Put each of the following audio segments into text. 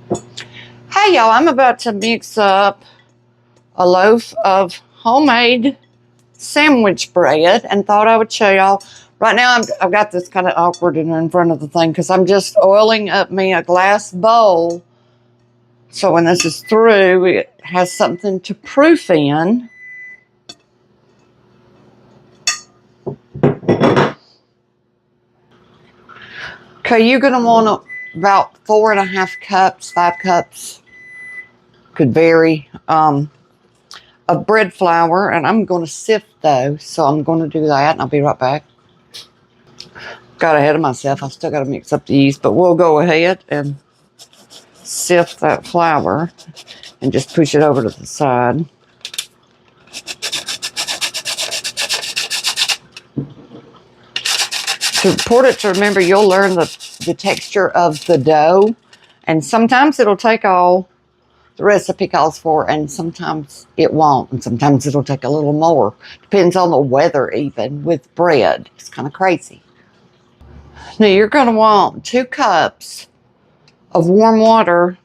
Hey y'all, I'm about to mix up a loaf of homemade sandwich bread and thought I would show y'all. Right now I've got this kind of awkward in front of the thing because I'm just oiling up me a glass bowl. So when this is through, it has something to proof in. Okay, you're going to want about 4.5 cups, 5 cups, could vary, of bread flour. And I'm going to sift those. So I'm going to do that and I'll be right back. Got ahead of myself. I still got to mix up the yeast, but we'll go ahead and sift that flour and just push it over to the side. It's important to remember you'll learn the texture of the dough, and sometimes it'll take all the recipe calls for, and sometimes it won't, and sometimes it'll take a little more. Depends on the weather even with bread. It's kind of crazy. Now you're going to want 2 cups of warm water.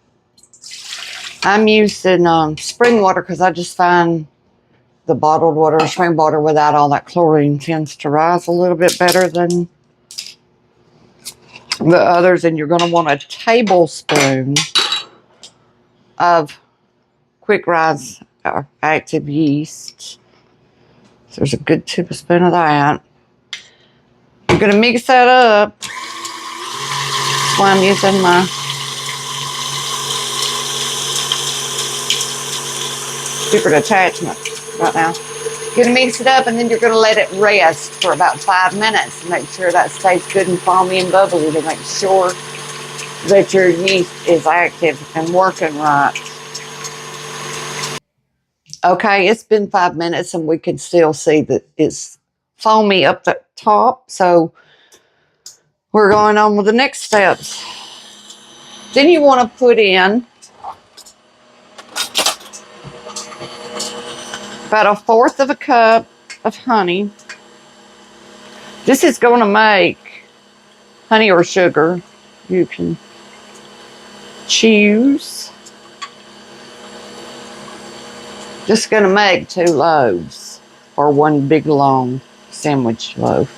I'm using spring water because I just find the bottled water or spring water without all that chlorine tends to rise a little bit better than the others. And you're going to want a tablespoon of quick rise active yeast. So there's a good tablespoon of that. I'm going to mix that up. That's why I'm using my different attachment right now. You're going to mix it up, and then you're going to let it rest for about 5 minutes to make sure that stays good and foamy and bubbly, to make sure that your yeast is active and working right. Okay, it's been 5 minutes and we can still see that it's foamy up the top. So we're going on with the next steps. Then you want to put in about 1/4 cup of honey. This is going to make honey or sugar. You can choose. Just going to make 2 loaves or 1 big long sandwich loaf.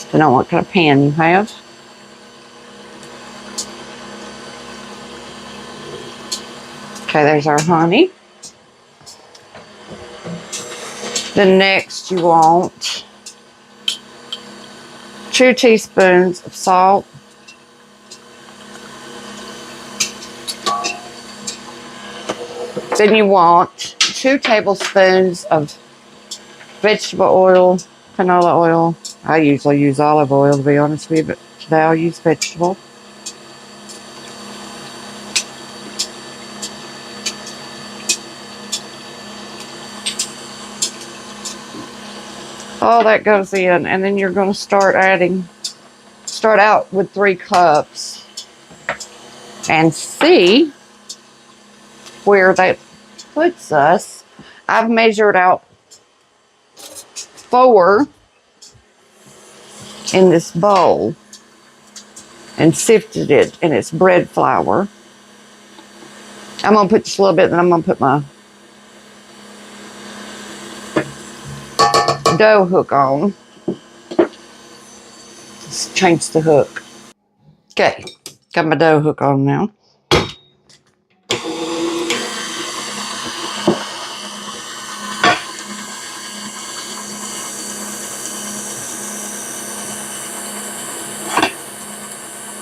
Depending on what kind of pan you have. Okay, there's our honey. Then next you want 2 teaspoons of salt. Then you want 2 tablespoons of vegetable oil, canola oil. I usually use olive oil, to be honest with you, but today I'll use vegetable. All that goes in, and then you're going to start out with 3 cups and see where that puts us. I've measured out 4 in this bowl and sifted it in its bread flour. I'm going to put just a little bit, then I'm going to put my dough hook on. Let's change the hook. Okay, got my dough hook on now.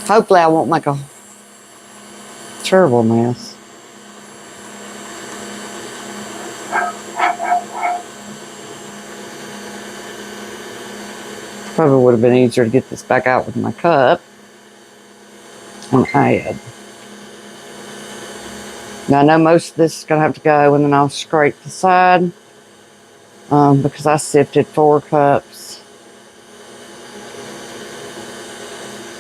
Hopefully I won't make a terrible mess. Probably would have been easier to get this back out with my cup and add. Now I know most of this is going to have to go, and then I'll scrape the side because I sifted 4 cups,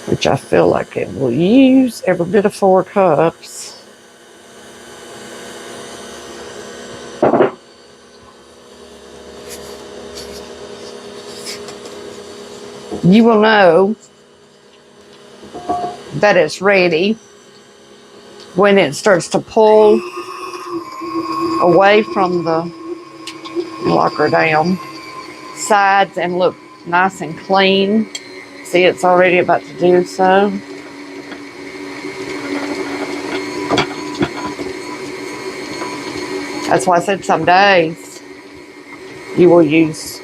which I feel like it will use every bit of 4 cups. You will know that it's ready when it starts to pull away from the, lock her down, sides and look nice and clean. See, it's already about to do so. That's why I said some days you will use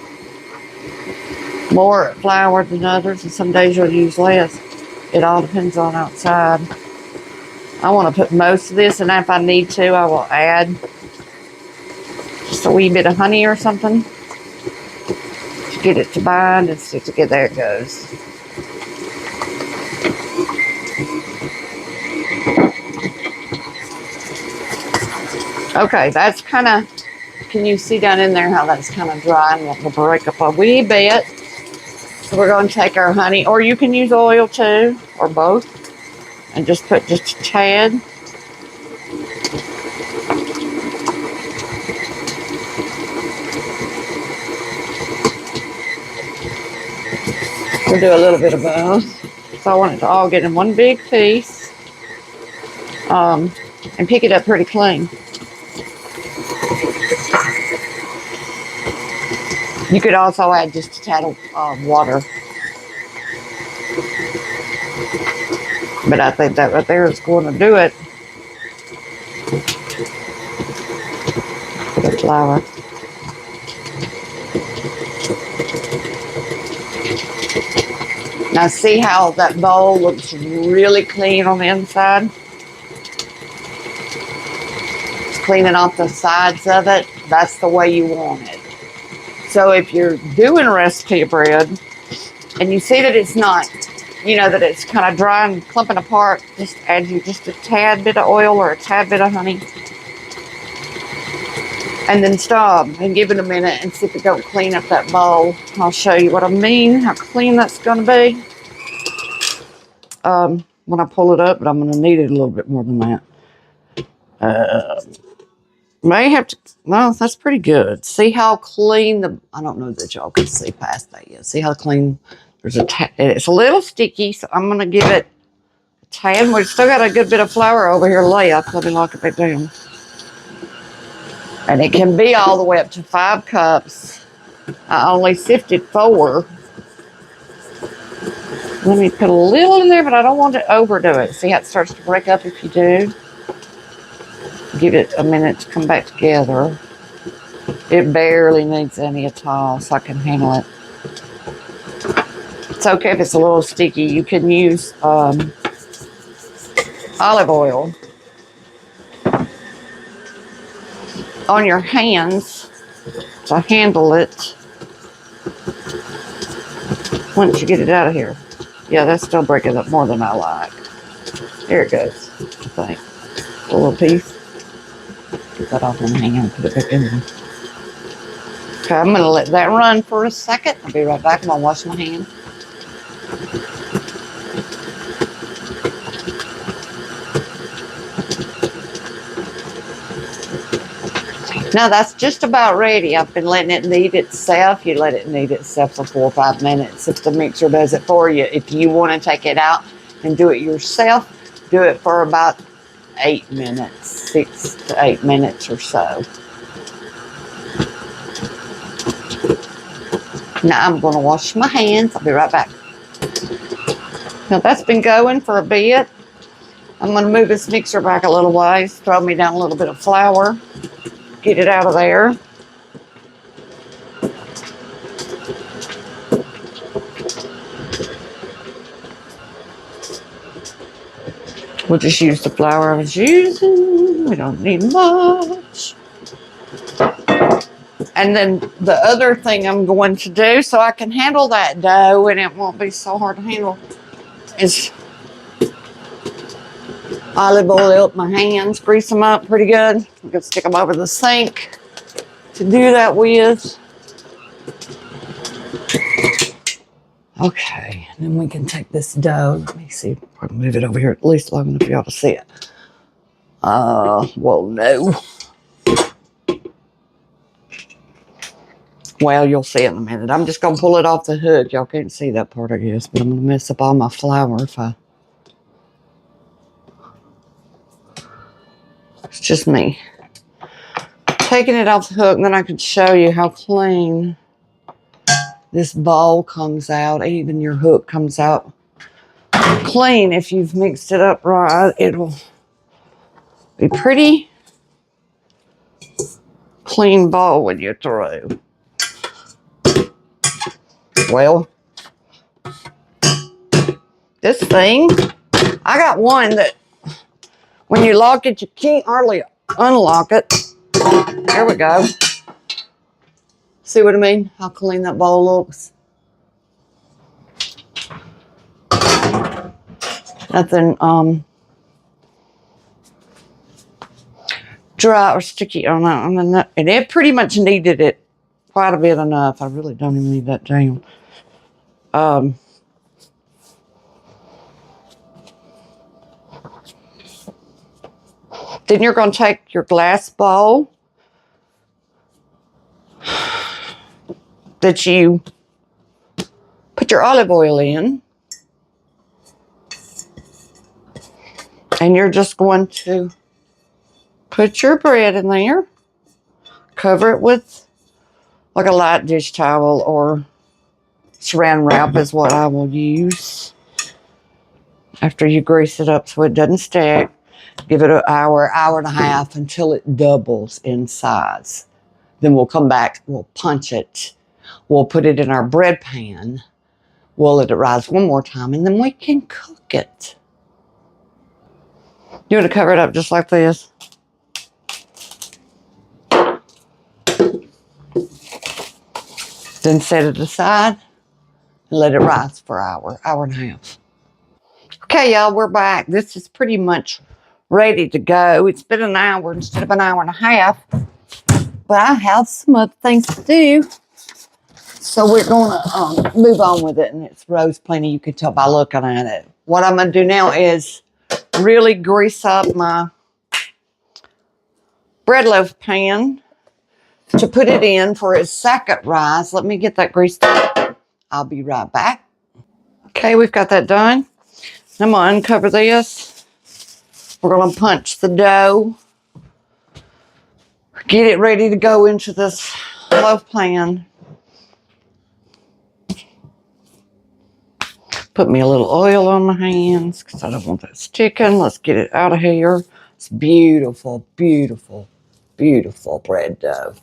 more flour than others, and some days you'll use less. It all depends on outside. I want to put most of this, and if I need to, I will add just a wee bit of honey or something to get it to bind and stick together. There it goes. Okay, that's kind of, can you see down in there how that's kind of dry and will break up a wee bit? So we're going to take our honey, or you can use oil too, or both, and just put just a tad. We'll do a little bit of both. So I want it to all get in one big piece, and pick it up pretty clean. You could also add just a tad of water. But I think that right there is going to do it. The flour. Now see how that bowl looks really clean on the inside? It's cleaning off the sides of it. That's the way you want it. So if you're doing a recipe of bread and you see that it's not, you know, that it's kind of dry and clumping apart, just add you just a tad bit of oil or a tad bit of honey. And then stop and give it a minute and see if it don't clean up that bowl. I'll show you what I mean, how clean that's going to be. When I pull it up, but I'm going to need it a little bit more than that. May have to, no, that's pretty good. See how clean the, I don't know that y'all can see past that yet. See how clean, there's a, it's a little sticky, so I'm going to give it a tad. We've still got a good bit of flour over here left. Let me lock it back down. And it can be all the way up to 5 cups. I only sifted 4. Let me put a little in there, but I don't want to overdo it. See how it starts to break up if you do? Give it a minute to come back together. It barely needs any at all, so I can handle it. It's okay if it's a little sticky. You can use olive oil on your hands to handle it once you get it out of here. Yeah, that's still breaking up more than I like. There it goes, I think. A little piece. Get that off in the hand, put it back in there. Okay, I'm going to let that run for a second. I'll be right back. I'm going to wash my hand. Now that's just about ready. I've been letting it knead itself. You let it knead itself for 4 or 5 minutes if the mixer does it for you. If you want to take it out and do it yourself, do it for about 8 minutes, 6 to 8 minutes or so. Now I'm going to wash my hands. I'll be right back. Now that's been going for a bit. I'm going to move this mixer back a little ways, throw me down a little bit of flour, get it out of there. We'll just use the flour I was using. We don't need much. And then the other thing I'm going to do so I can handle that dough and it won't be so hard to handle is olive oil up my hands, grease them up pretty good. I'm going to stick them over the sink to do that with. Okay, and then we can take this dough. Let me see if I can move it over here at least long enough for y'all to see it. Well, no. Well, you'll see it in a minute. I'm just going to pull it off the hook. Y'all can't see that part, I guess, but I'm going to mess up all my flour if I... It's just me. Taking it off the hook, and then I can show you how clean this bowl comes out. Even your hook comes out clean if you've mixed it up right. It'll be pretty clean bowl when you're through. Well, this thing, I got one that when you lock it, you can't hardly unlock it. There we go. See what I mean? How clean that bowl looks. Nothing dry or sticky on that. And it pretty much needed it quite a bit enough. I really don't even need that down. Then you're going to take your glass bowl that you put your olive oil in. And you're just going to put your bread in there. Cover it with like a light dish towel or saran wrap is what I will use. After you grease it up so it doesn't stack. Give it an hour, hour and a half until it doubles in size. Then we'll come back, we'll punch it. We'll put it in our bread pan. We'll let it rise one more time and then we can cook it. You want to cover it up just like this. Then set it aside and let it rise for an hour, hour and a half. Okay, y'all, we're back. This is pretty much ready to go. It's been an hour instead of an hour and a half. But I have some other things to do. So we're going to move on with it. And it's rose plenty. You can tell by looking at it. What I'm going to do now is really grease up my bread loaf pan to put it in for its second rise. Let me get that greased up. I'll be right back. Okay, we've got that done. I'm going to uncover this. We're going to punch the dough. Get it ready to go into this loaf pan. Put me a little oil on my hands because I don't want that sticking. Let's get it out of here. It's beautiful, beautiful, beautiful bread dough.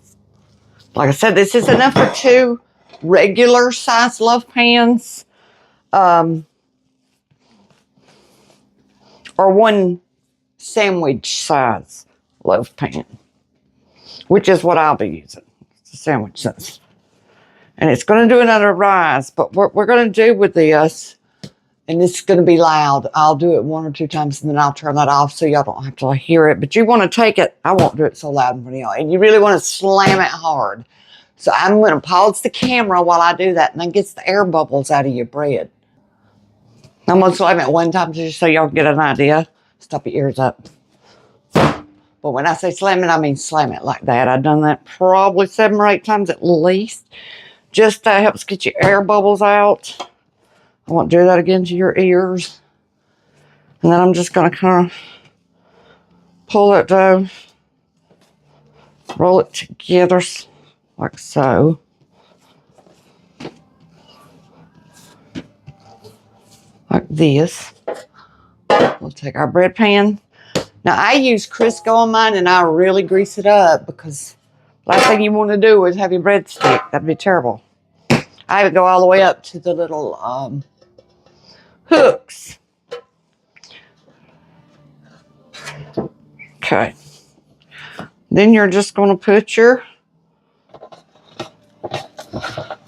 Like I said, this is enough for 2 regular size loaf pans. Or 1 sandwich size loaf pan. Which is what I'll be using. It's a sandwich size. And it's going to do another rise. But what we're going to do with this, and this is going to be loud. I'll do it 1 or 2 times and then I'll turn that off so y'all don't have to hear it. But you want to take it. I won't do it so loud in front of y'all. And you really want to slam it hard. So I'm going to pause the camera while I do that. And that gets the air bubbles out of your bread. I'm going to slam it 1 time just so y'all get an idea. Stop your ears up. But when I say slam it, I mean slam it like that. I've done that probably 7 or 8 times at least. Just helps get your air bubbles out. I won't do that again to your ears. And then I'm just going to kind of pull it down. Roll it together like so. Like this. We'll take our bread pan. Now, I use Crisco on mine, and I really grease it up because the last thing you want to do is have your bread stick. That'd be terrible. I would go all the way up to the little hooks. Okay. Then you're just going to put your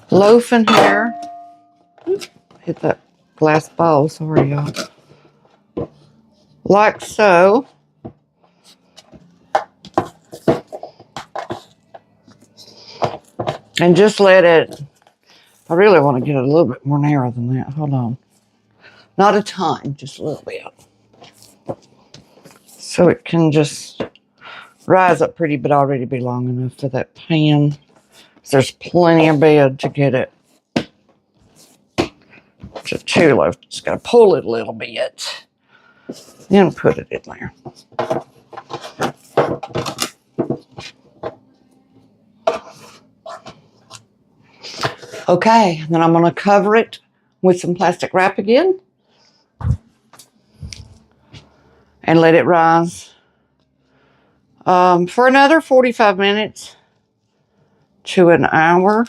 loaf in here. Hit that glass bowl. Sorry, y'all. Like so. And just let it, I really want to get it a little bit more narrow than that. Hold on. Not a ton, just a little bit. So it can just rise up pretty, but already be long enough for that pan. There's plenty of bed to get it to 2 loaves. Just got to pull it a little bit. Then put it in there. Okay, then I'm going to cover it with some plastic wrap again and let it rise for another 45 minutes to an hour.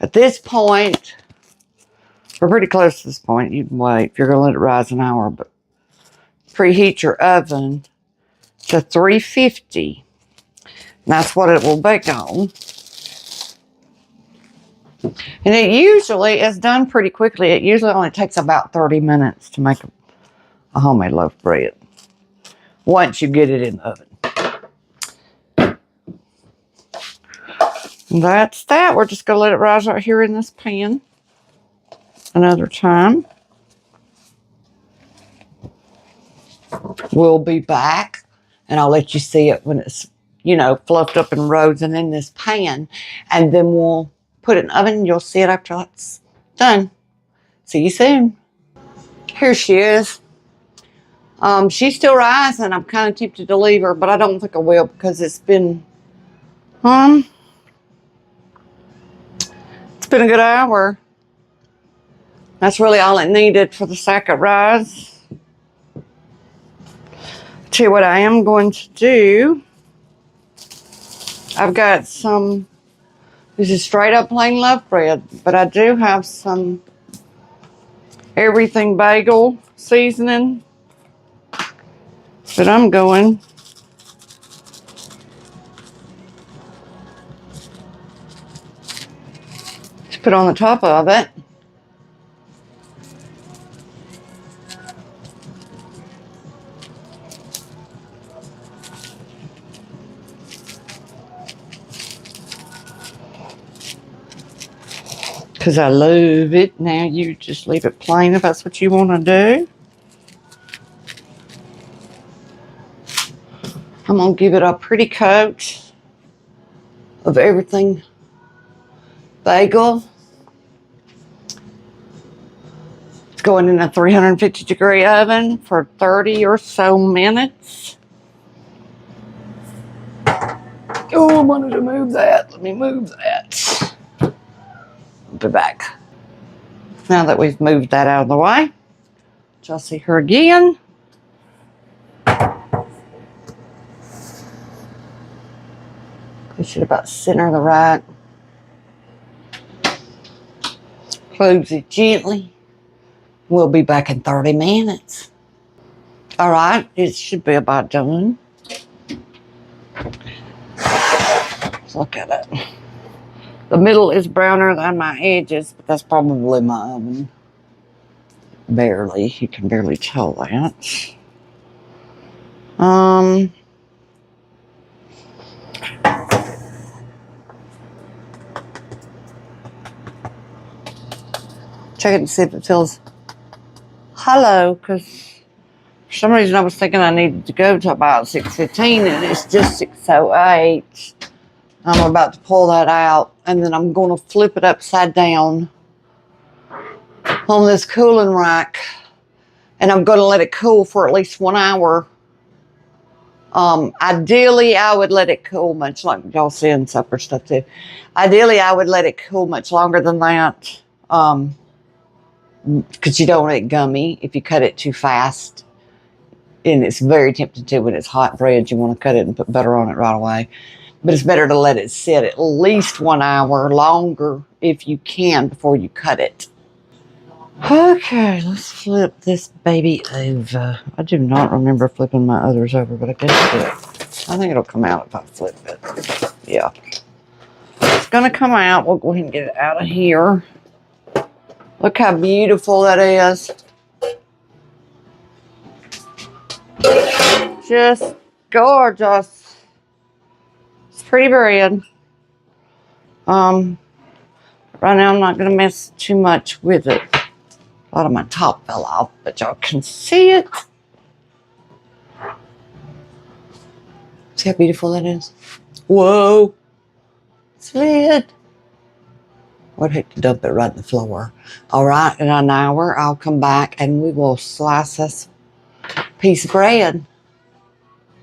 At this point, we're pretty close to this point. You can wait if you're going to let it rise an hour, but preheat your oven to 350. And that's what it will bake on. And it usually is done pretty quickly. It usually only takes about 30 minutes to make a homemade loaf bread once you get it in the oven. And that's that. We're just going to let it rise right here in this pan another time. We'll be back and I'll let you see it when it's, you know, fluffed up and risen in this pan. And then we'll put it in the oven and you'll see it after it's done. See you soon. Here she is. She's still rising. I'm kind of tempted to leave her, but I don't think I will because it's been a good hour. That's really all it needed for the second rise. Tell you what I am going to do. I've got some, this is straight up plain loaf bread, but I do have some everything bagel seasoning that I'm going to put on the top of it. Because I love it. Now you just leave it plain if that's what you want to do. I'm going to give it a pretty coat of everything bagel. It's going in a 350-degree oven for 30 or so minutes. Oh, I wanted to move that. Let me move that. I'll be back. Now that we've moved that out of the way, y'all see her again. Push it about center of the rack. Close it gently. We'll be back in 30 minutes. All right, it should be about done. Let's look at it. The middle is browner than my edges, but that's probably my oven. Barely, you can barely tell that. Check it and see if it feels hollow, because for some reason I was thinking I needed to go to about 6:15 and it's just 6:08. I'm about to pull that out and then I'm going to flip it upside down on this cooling rack and I'm going to let it cool for at least 1 hour. Ideally, I would let it cool much longer. Y'all seeing supper stuff too. Ideally, I would let it cool much longer than that. Because you don't want it gummy if you cut it too fast. And it's very tempting to when it's hot bread. You want to cut it and put butter on it right away. But it's better to let it sit at least 1 hour longer if you can before you cut it. Okay, let's flip this baby over. I do not remember flipping my others over, but I guess I did. I think it'll come out if I flip it. Yeah. It's going to come out. We'll go ahead and get it out of here. Look how beautiful that is. Just gorgeous. It's pretty bread. Right now I'm not going to mess too much with it. A lot of my top fell off, but y'all can see it. See how beautiful that is? Whoa. Slid. I'd hate to dump it right in the floor. All right, in an hour, I'll come back and we will slice this piece of bread.